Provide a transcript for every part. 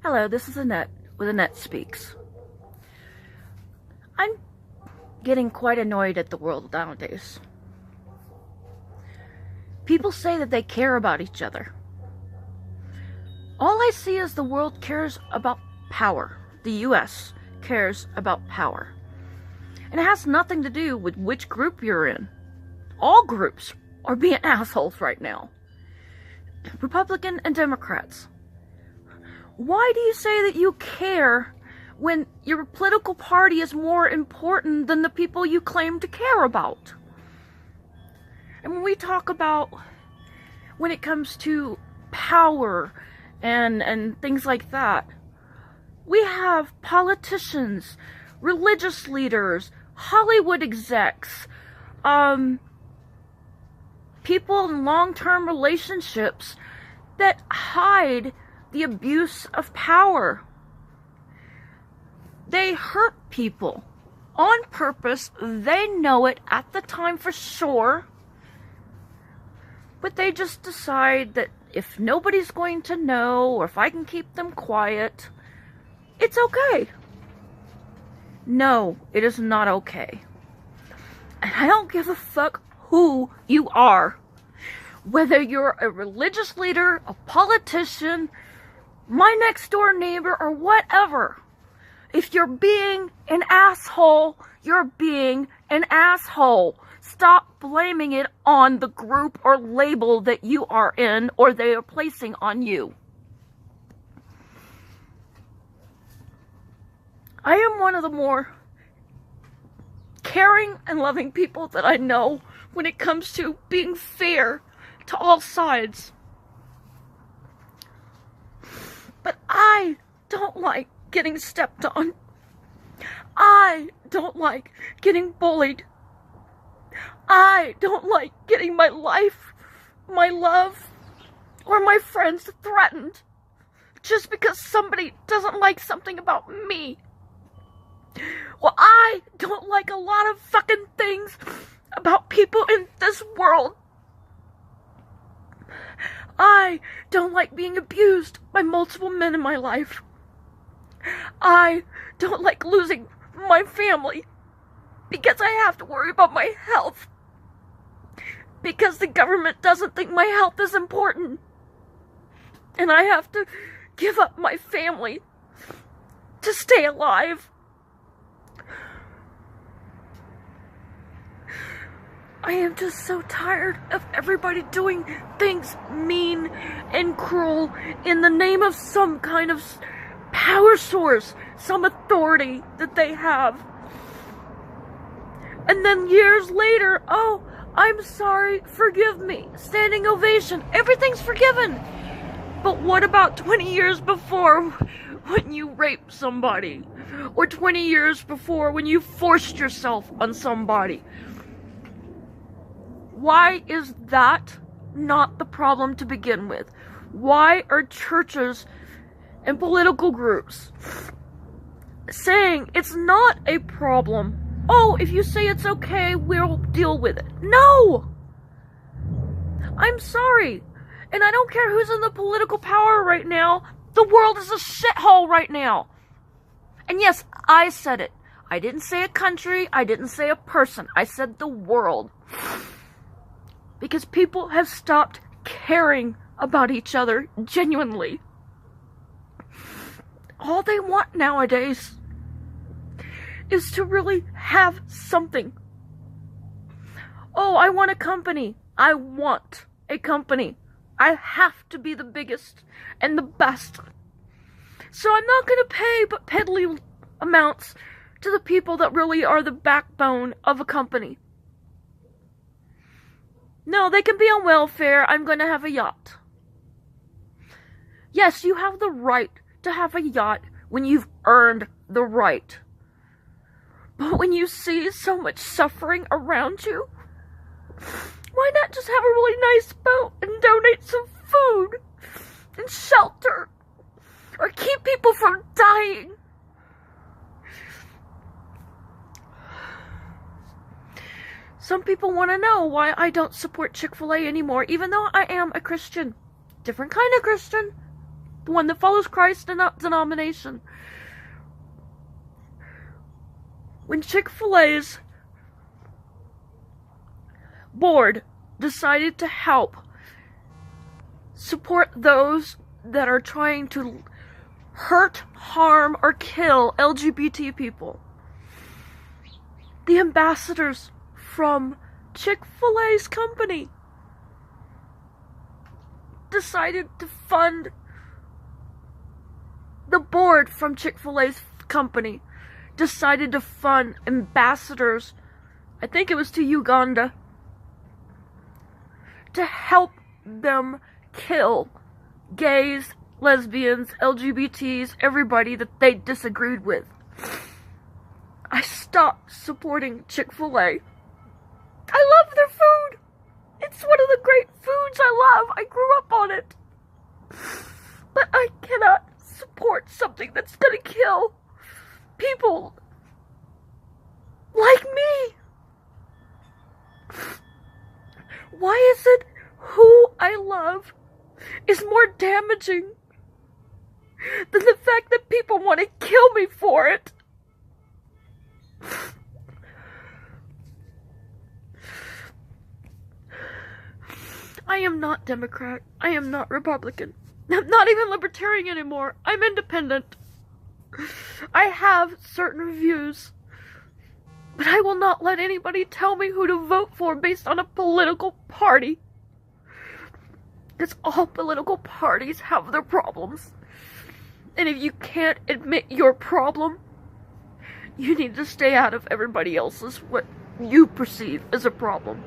Hello, this is Annette with Annette Speaks. I'm getting quite annoyed at the world nowadays. People say that they care about each other. All I see is the world cares about power. The US cares about power. And it has nothing to do with which group you're in. All groups are being assholes right now. Republican and Democrats. Why do you say that you care when your political party is more important than the people you claim to care about? And when we talk about when it comes to power and things like that, we have politicians, religious leaders, Hollywood execs, people in long-term relationships that hide the abuse of power. They hurt people on purpose. They know it at the time for sure. But they just decide that if nobody's going to know, or if I can keep them quiet, it's okay. No, it is not okay. And I don't give a fuck who you are. Whether you're a religious leader, a politician, my next door neighbor, or whatever. If you're being an asshole, you're being an asshole. Stop blaming it on the group or label that you are in or they are placing on you. I am one of the more caring and loving people that I know when it comes to being fair to all sides. But I don't like getting stepped on. I don't like getting bullied. I don't like getting my life, my love, or my friends threatened just because somebody doesn't like something about me. Well, I don't like a lot of fucking things about people in this world. I don't like being abused by multiple men in my life. I don't like losing my family because I have to worry about my health. Because the government doesn't think my health is important. And I have to give up my family to stay alive. I am just so tired of everybody doing things mean and cruel in the name of some kind of power source, some authority that they have. And then years later, oh, I'm sorry, forgive me, standing ovation, everything's forgiven. But what about 20 years before when you raped somebody? Or 20 years before when you forced yourself on somebody? Why is that not the problem to begin with? Why are churches and political groups saying it's not a problem? Oh, if you say it's okay, we'll deal with it. No! I'm sorry. And I don't care who's in the political power right now. The world is a shithole right now. And yes, I said it. I didn't say a country. I didn't say a person. I said the world. Because people have stopped caring about each other genuinely. All they want nowadays is to really have something. Oh, I want a company. I want a company. I have to be the biggest and the best. So I'm not going to pay but peddly amounts to the people that really are the backbone of a company. No, they can be on welfare. I'm going to have a yacht. Yes, you have the right to have a yacht when you've earned the right. But when you see so much suffering around you, why not just have a really nice boat and donate some food and shelter? Or keep people from dying? Some people want to know why I don't support Chick-fil-A anymore, even though I am a Christian. Different kind of Christian. the one that follows Christ's denomination. When Chick-fil-A's board decided to help support those that are trying to hurt, harm, or kill LGBT people, the ambassadors from Chick-fil-A's company decided to fund the board from Chick-fil-A's company decided to fund ambassadors, I think it was to Uganda, to help them kill gays, lesbians, LGBTs, everybody that they disagreed with. I stopped supporting Chick-fil-A. I love their food. It's one of the great foods I love. I grew up on it. But I cannot support something that's gonna kill people like me. Why is it who I love is more damaging than the fact that people want to kill me for it? I am not Democrat. I am not Republican. I'm not even libertarian anymore. I'm independent. I have certain views, but I will not let anybody tell me who to vote for based on a political party. Because all political parties have their problems. And if you can't admit your problem, you need to stay out of everybody else's what you perceive as a problem.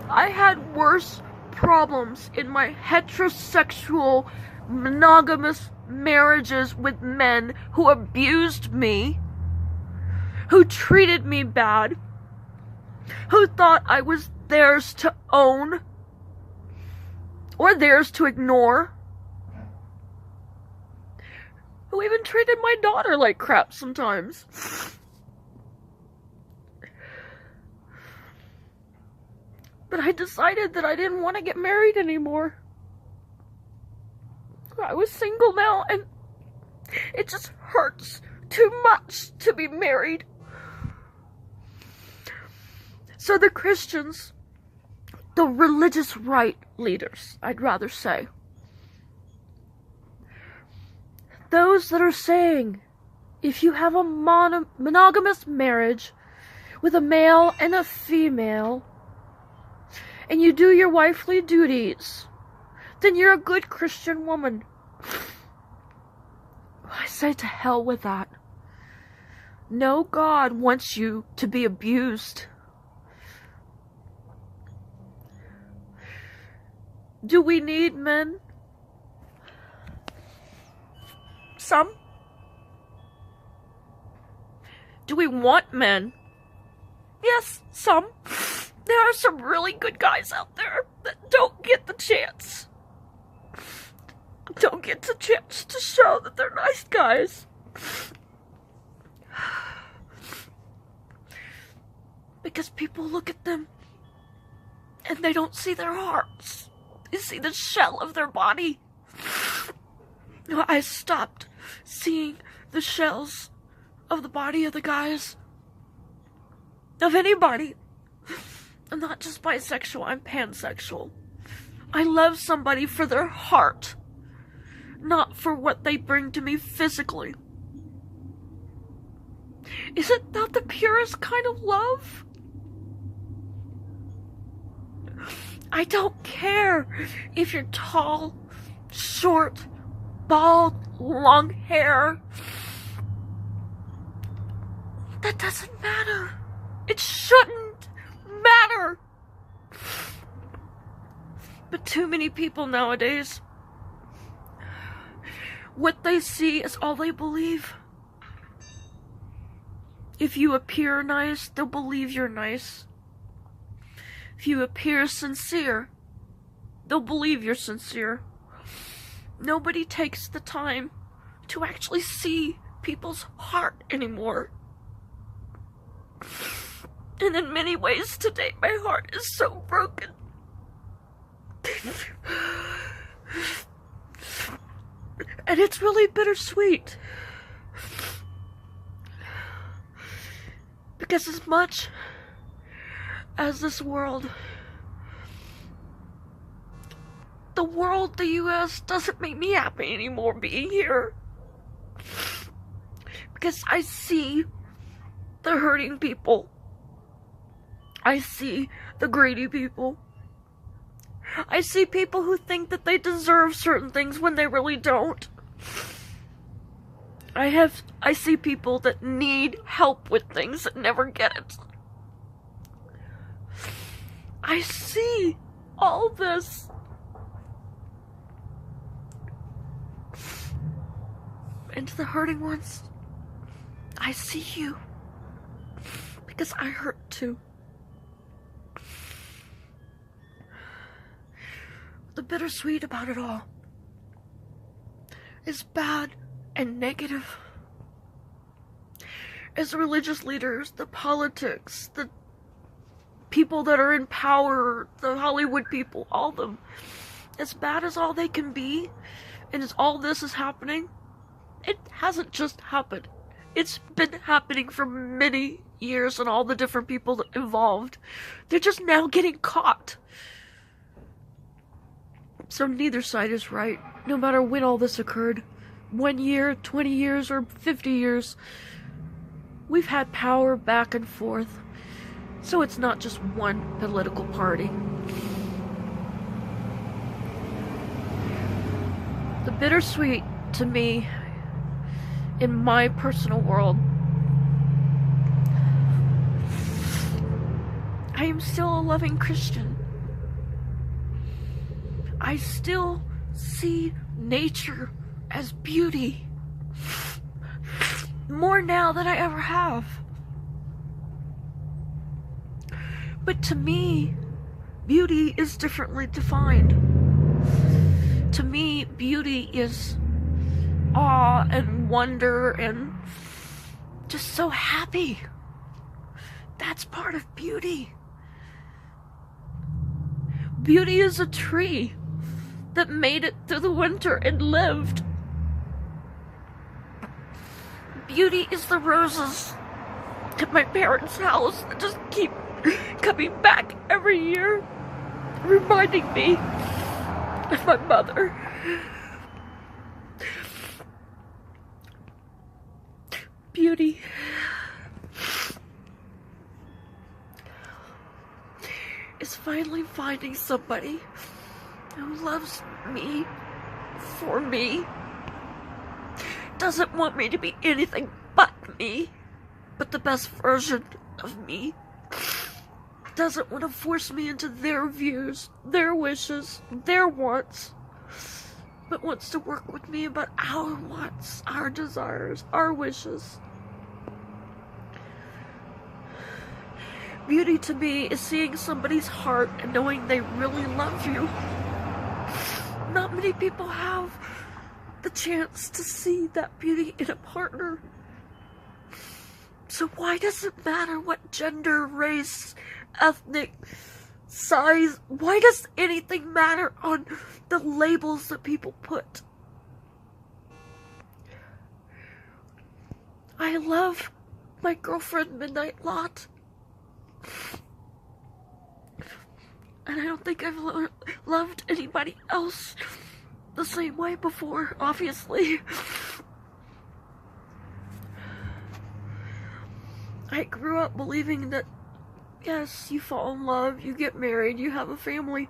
I had worse problems in my heterosexual, monogamous marriages with men who abused me, who treated me bad, who thought I was theirs to own, or theirs to ignore, who even treated my daughter like crap sometimes. But I decided that I didn't want to get married anymore. I was single now, and it just hurts too much to be married. So the Christians, the religious right leaders, I'd rather say, those that are saying, if you have a monogamous marriage with a male and a female, and you do your wifely duties, then you're a good Christian woman. I say to hell with that. No God wants you to be abused. Do we need men? Some. Do we want men? Yes, some. There are some really good guys out there that don't get the chance. Don't get the chance to show that they're nice guys. Because people look at them and they don't see their hearts. They see the shell of their body. I stopped seeing the shells of the body of the guys. Of anybody. I'm not just bisexual, I'm pansexual. I love somebody for their heart, not for what they bring to me physically. Is it not the purest kind of love? I don't care if you're tall, short, bald, long hair. That doesn't matter. It shouldn't matter. But too many people nowadays, what they see is all they believe. If you appear nice, they'll believe you're nice. If you appear sincere, they'll believe you're sincere. Nobody takes the time to actually see people's heart anymore. And in many ways today, my heart is so broken. And it's really bittersweet. Because as much as this world, the US doesn't make me happy anymore being here. Because I see the hurting people. I see the greedy people. I see people who think that they deserve certain things when they really don't. I see people that need help with things that never get it. I see all this. And to the hurting ones, I see you. Because I hurt too. The bittersweet about it all is bad and negative. As religious leaders, the politics, the people that are in power, the Hollywood people, all of them, as bad as all they can be, and as all this is happening, it hasn't just happened. It's been happening for many years, and all the different people involved, they're just now getting caught. So neither side is right, no matter when all this occurred. 1 year, 20 years, or 50 years. We've had power back and forth. So it's not just one political party. The bittersweet to me, in my personal world, I am still a loving Christian. I still see nature as beauty. More now than I ever have. But to me, beauty is differently defined. To me, beauty is awe and wonder and just so happy. That's part of beauty. Beauty is a tree that made it through the winter and lived. Beauty is the roses at my parents' house that just keep coming back every year, reminding me of my mother. Beauty is finally finding somebody who loves me for me, doesn't want me to be anything but me, but the best version of me, doesn't want to force me into their views, their wishes, their wants, but wants to work with me about our wants, our desires, our wishes. Beauty to me is seeing somebody's heart and knowing they really love you. Not many people have the chance to see that beauty in a partner. So why does it matter what gender, race, ethnic, size? Why does anything matter on the labels that people put? I love my girlfriend Midnight lot. And I don't think I've loved anybody else the same way before, obviously. I grew up believing that, yes, you fall in love, you get married, you have a family.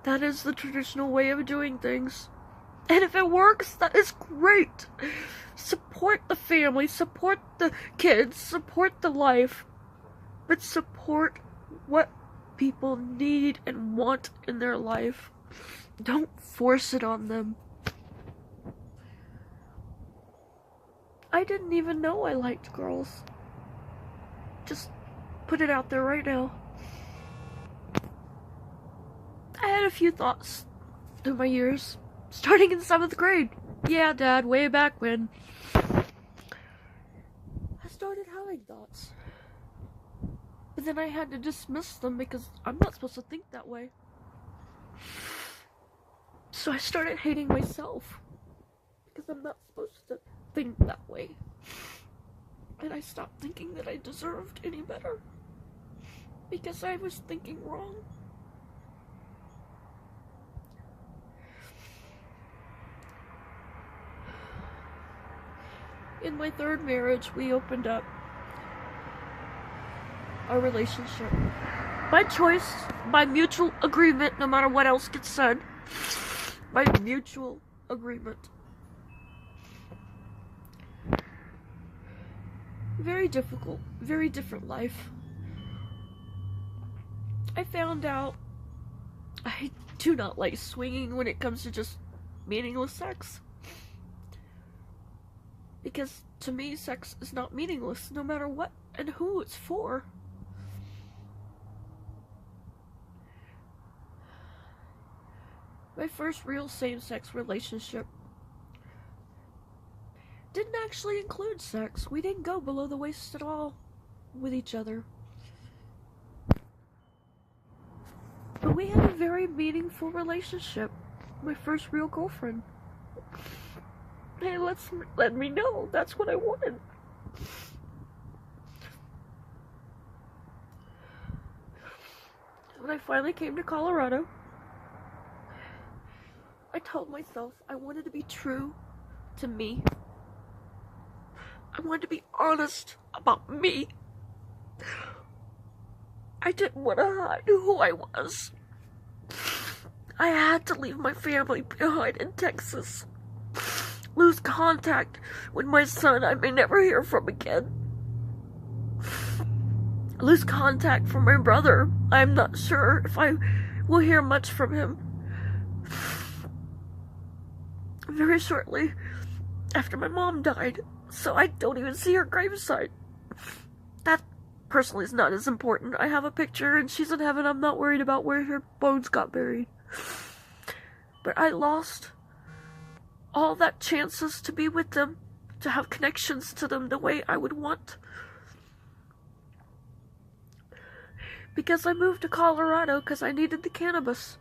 That is the traditional way of doing things. And if it works, that is great. Support the family, support the kids, support the life. But support what people need and want in their life. Don't force it on them. I didn't even know I liked girls. Just put it out there right now. I had a few thoughts through my years, starting in 7th grade. Yeah, Dad, way back when. I started having thoughts. But then I had to dismiss them because I'm not supposed to think that way. So I started hating myself. because I'm not supposed to think that way. And I stopped thinking that I deserved any better because I was thinking wrong. In my third marriage, we opened up our relationship. By choice, by mutual agreement, no matter what else gets said. By mutual agreement. Very difficult, very different life. I found out I do not like swinging when it comes to just meaningless sex. Because to me, sex is not meaningless, no matter what and who it's for. My first real same-sex relationship didn't actually include sex. We didn't go below the waist at all with each other. But we had a very meaningful relationship. My first real girlfriend. Hey, let me know. That's what I wanted. When I finally came to Colorado, I told myself I wanted to be true to me. I wanted to be honest about me. I didn't want to hide who I was. I had to leave my family behind in Texas. Lose contact with my son I may never hear from again. Lose contact from my brother. I'm not sure if I will hear much from him. Very shortly after my mom died, so I don't even see her gravesite. That personally is not as important. I have a picture and she's in heaven. I'm not worried about where her bones got buried. But I lost all that chances to be with them, to have connections to them the way I would want. Because I moved to Colorado because I needed the cannabis.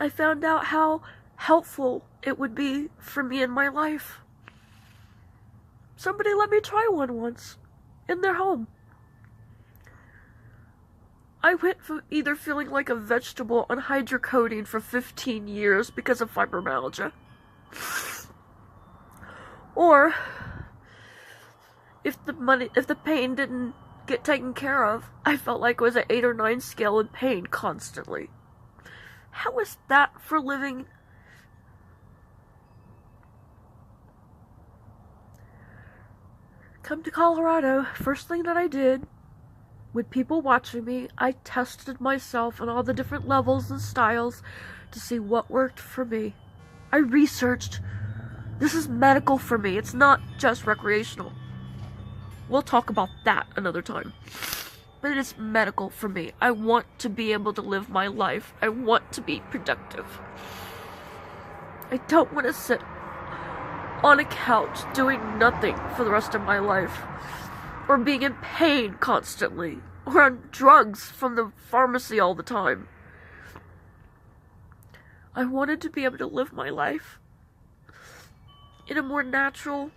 I found out how helpful it would be for me in my life. Somebody let me try one once in their home. I went from either feeling like a vegetable on hydrocodone for 15 years because of fibromyalgia, or if the pain didn't get taken care of, I felt like it was an 8 or 9 scale in pain constantly. How is that for living? Come to Colorado, first thing that I did, with people watching me, I tested myself on all the different levels and styles to see what worked for me. I researched. This is medical for me. It's not just recreational. We'll talk about that another time. But it is medical for me. I want to be able to live my life. I want to be productive. I don't want to sit on a couch doing nothing for the rest of my life. Or being in pain constantly. Or on drugs from the pharmacy all the time. I wanted to be able to live my life in a more natural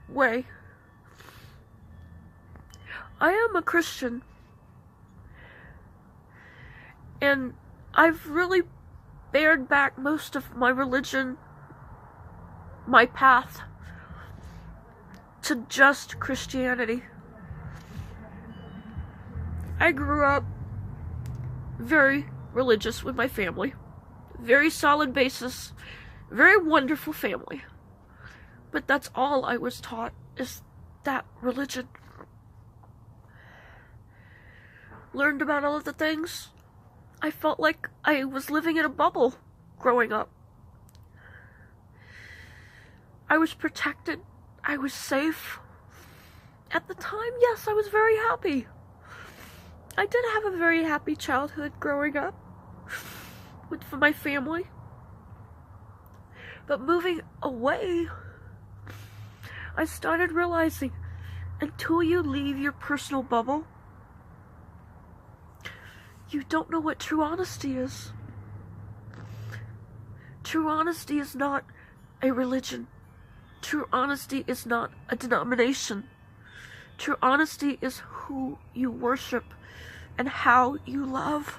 way. I am a Christian. And I've really bared back most of my religion, my path, to just Christianity. I grew up very religious with my family. Very solid basis. Very wonderful family. But that's all I was taught, is that religion. Learned about all of the things. I felt like I was living in a bubble growing up. I was protected. I was safe. At the time, yes, I was very happy. I did have a very happy childhood growing up with my family. But moving away, I started realizing until you leave your personal bubble, you don't know what true honesty is. True honesty is not a religion. True honesty is not a denomination. True honesty is who you worship and how you love.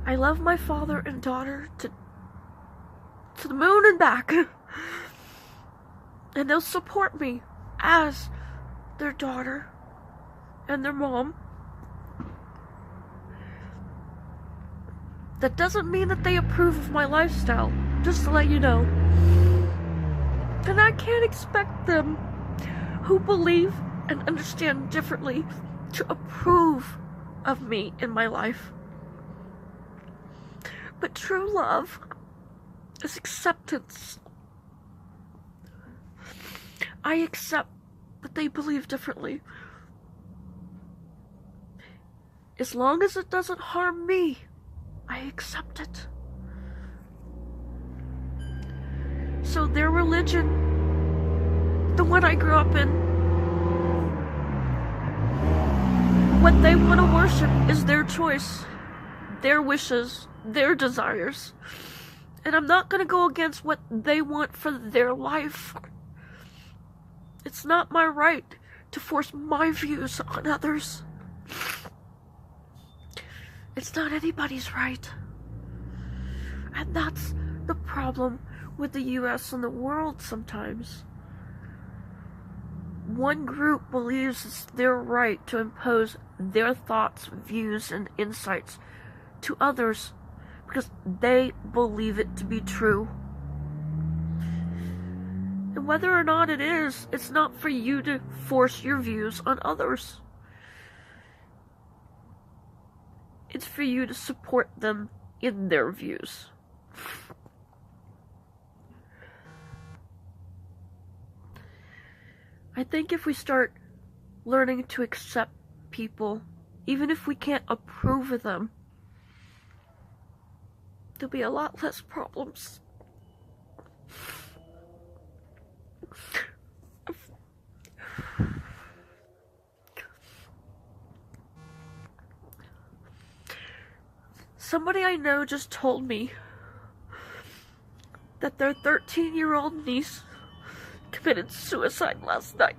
I love my father and daughter to the moon and back. And they'll support me as their daughter and their mom. That doesn't mean that they approve of my lifestyle, just to let you know. And I can't expect them, who believe and understand differently, to approve of me in my life. But true love is acceptance. I accept that they believe differently. As long as it doesn't harm me, I accept it. So their religion, the one I grew up in, what they want to worship is their choice, their wishes, their desires. And I'm not going to go against what they want for their life. It's not my right to force my views on others. It's not anybody's right. And that's the problem with the US and the world sometimes. One group believes it's their right to impose their thoughts, views, and insights to others because they believe it to be true. And whether or not it is, it's not for you to force your views on others. It's for you to support them in their views. I think if we start learning to accept people, even if we can't approve of them, there'll be a lot less problems. Somebody I know just told me that their 13-year-old niece committed suicide last night.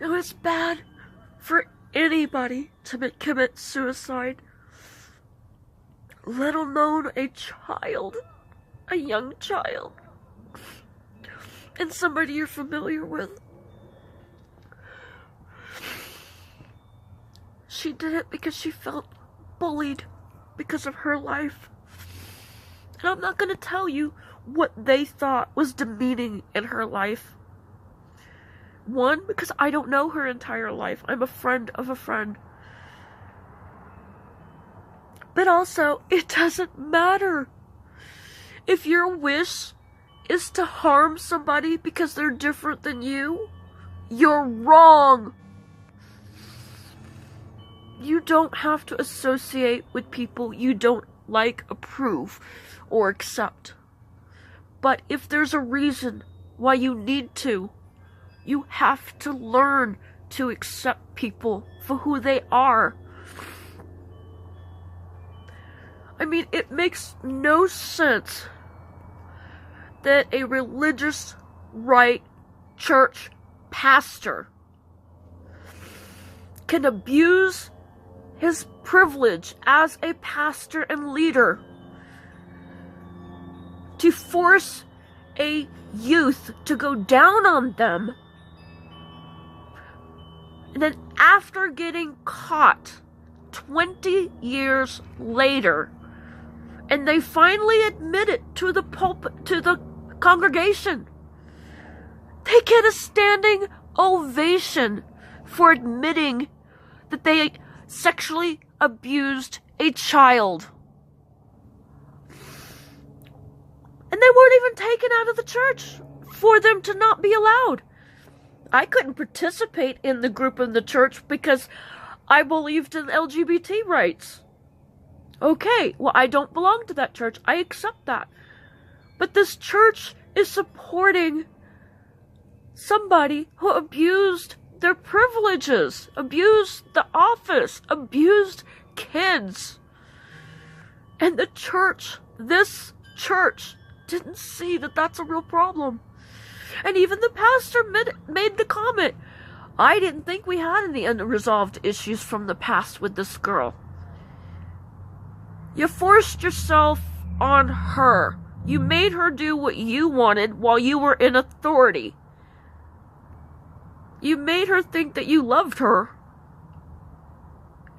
It was bad for anybody to commit suicide, let alone a child, a young child, and somebody you're familiar with. She did it because she felt bullied because of her life. And I'm not going to tell you what they thought was demeaning in her life. One, because I don't know her entire life. I'm a friend of a friend. But also, it doesn't matter. If your wish is to harm somebody because they're different than you, you're wrong. You don't have to associate with people you don't like, approve, or accept. But if there's a reason why you need to, you have to learn to accept people for who they are. I mean, it makes no sense that a religious right church pastor can abuse his privilege as a pastor and leader to force a youth to go down on them, and then after getting caught 20 years later, and they finally admit it to the pulpit, to the congregation, they get a standing ovation for admitting that they sexually abused a child. And they weren't even taken out of the church for them to not be allowed. I couldn't participate in the group in the church because I believed in LGBT rights. Okay, well, I don't belong to that church. I accept that. But this church is supporting somebody who abused their privileges, abused the office, abused kids. And the church, this church, didn't see that that's a real problem. And even the pastor made the comment, I didn't think we had any unresolved issues from the past with this girl. You forced yourself on her. You made her do what you wanted while you were in authority. You made her think that you loved her.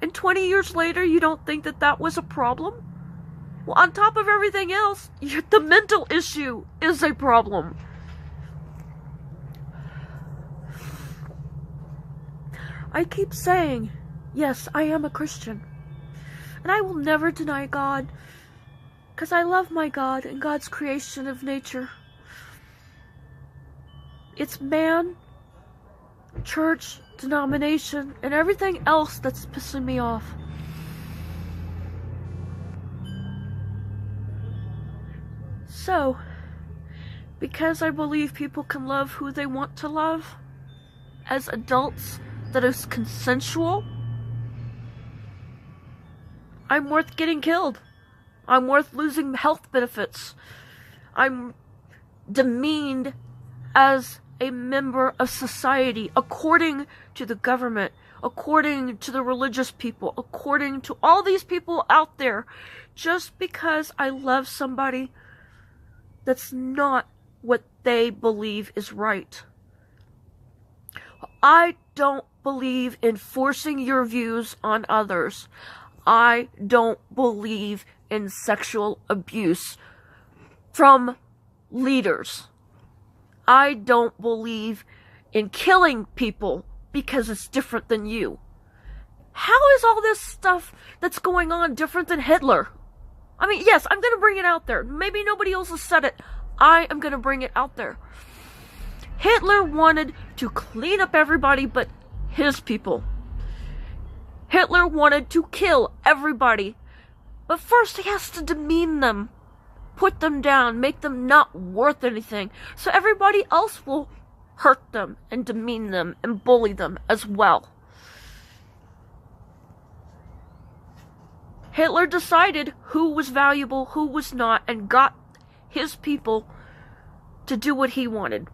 And 20 years later, you don't think that that was a problem? Well, on top of everything else, the mental issue is a problem. I keep saying, yes, I am a Christian. And I will never deny God, because I love my God and God's creation of nature. It's man, church, denomination, and everything else that's pissing me off. So, because I believe people can love who they want to love, as adults, that is consensual, I'm worth getting killed. I'm worth losing health benefits. I'm demeaned as a member of society, according to the government, according to the religious people, according to all these people out there, just because I love somebody that's not what they believe is right. I don't believe in forcing your views on others. I don't believe in sexual abuse from leaders. I don't believe in killing people because it's different than you. How is all this stuff that's going on different than Hitler? I mean, yes, I'm going to bring it out there. Maybe nobody else has said it. I am going to bring it out there. Hitler wanted to clean up everybody but his people. Hitler wanted to kill everybody. But first he has to demean them. Put them down. Make them not worth anything. So everybody else will hurt them and demean them and bully them as well. Hitler decided who was valuable, who was not, and got his people to do what he wanted.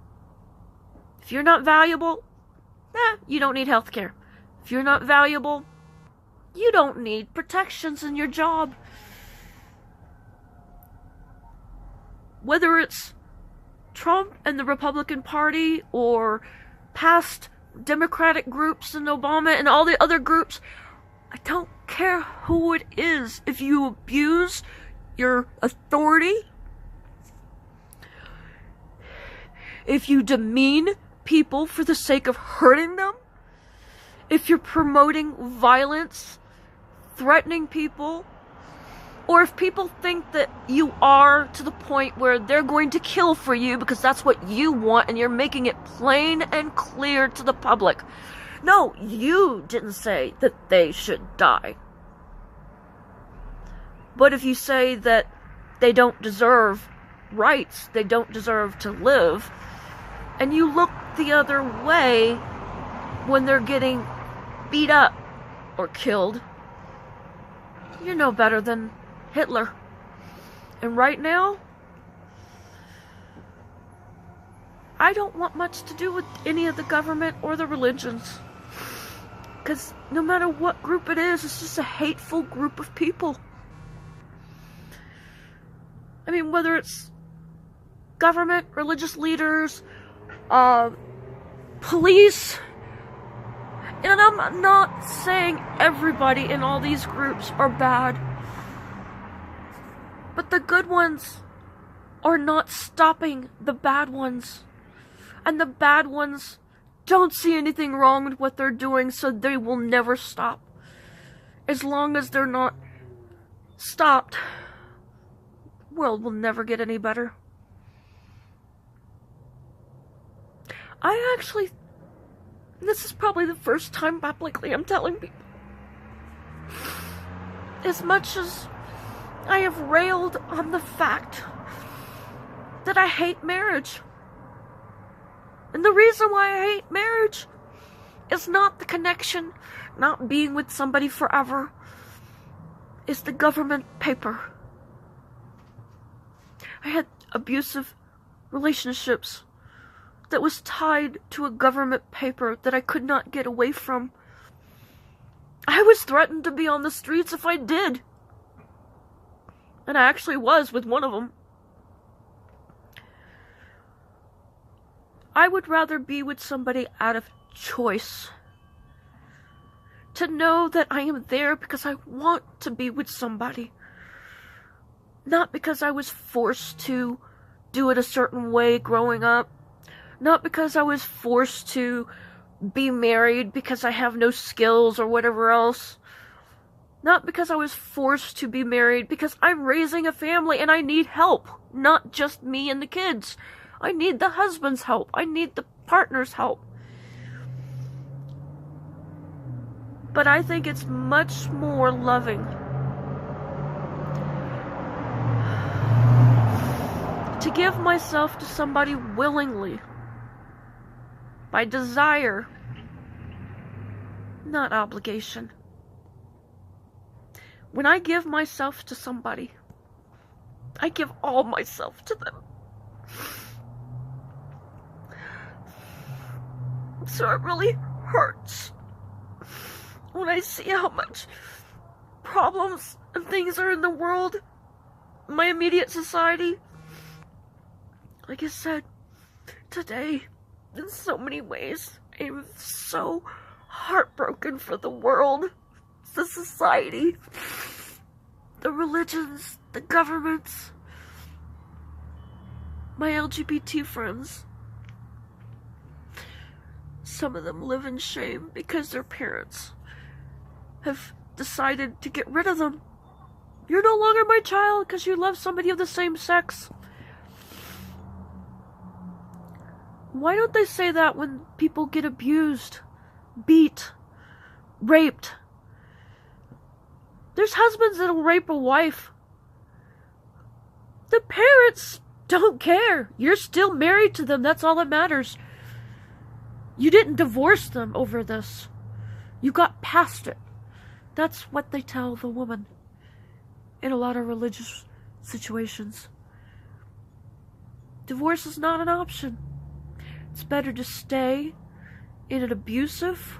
If you're not valuable, you don't need health care. If you're not valuable, you don't need protections in your job. Whether it's Trump and the Republican Party or past Democratic groups and Obama and all the other groups, I don't care who it is. If you abuse your authority, if you demean people for the sake of hurting them, if you're promoting violence, threatening people, or if people think that you are to the point where they're going to kill for you because that's what you want and you're making it plain and clear to the public. No, you didn't say that they should die. But if you say that they don't deserve rights, they don't deserve to live, and you look the other way when they're getting beat up or killed, you're no better than Hitler. And right now, I don't want much to do with any of the government or the religions. Because no matter what group it is, it's just a hateful group of people. I mean, whether it's government, religious leaders, police, and I'm not saying everybody in all these groups are bad, but the good ones are not stopping the bad ones, and the bad ones don't see anything wrong with what they're doing, so they will never stop. As long as they're not stopped, the world will never get any better. This is probably the first time publicly I'm telling people. As much as I have railed on the fact that I hate marriage. And the reason why I hate marriage is not the connection, not being with somebody forever. It's the government paper. I had abusive relationships that was tied to a government paper that I could not get away from. I was threatened to be on the streets if I did. And I actually was with one of them. I would rather be with somebody out of choice. To know that I am there because I want to be with somebody. Not because I was forced to do it a certain way growing up. Not because I was forced to be married because I have no skills or whatever else. Not because I was forced to be married, because I'm raising a family and I need help. Not just me and the kids. I need the husband's help. I need the partner's help. But I think it's much more loving to give myself to somebody willingly, by desire, not obligation. When I give myself to somebody, I give all myself to them. So it really hurts when I see how much problems and things are in the world, my immediate society. Like I said, today, in so many ways, I'm so heartbroken for the world, the society, the religions, the governments, my LGBT friends. Some of them live in shame because their parents have decided to get rid of them. You're no longer my child because you love somebody of the same sex. Why don't they say that when people get abused, beat, raped? There's husbands that'll rape a wife. The parents don't care. You're still married to them. That's all that matters. You didn't divorce them over this. You got past it. That's what they tell the woman in a lot of religious situations. Divorce is not an option. It's better to stay in an abusive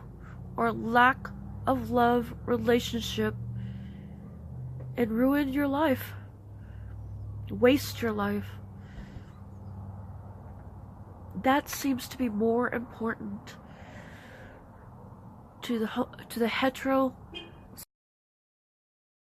or lack of love relationship and ruin your life. Waste your life. That seems to be more important to the hetero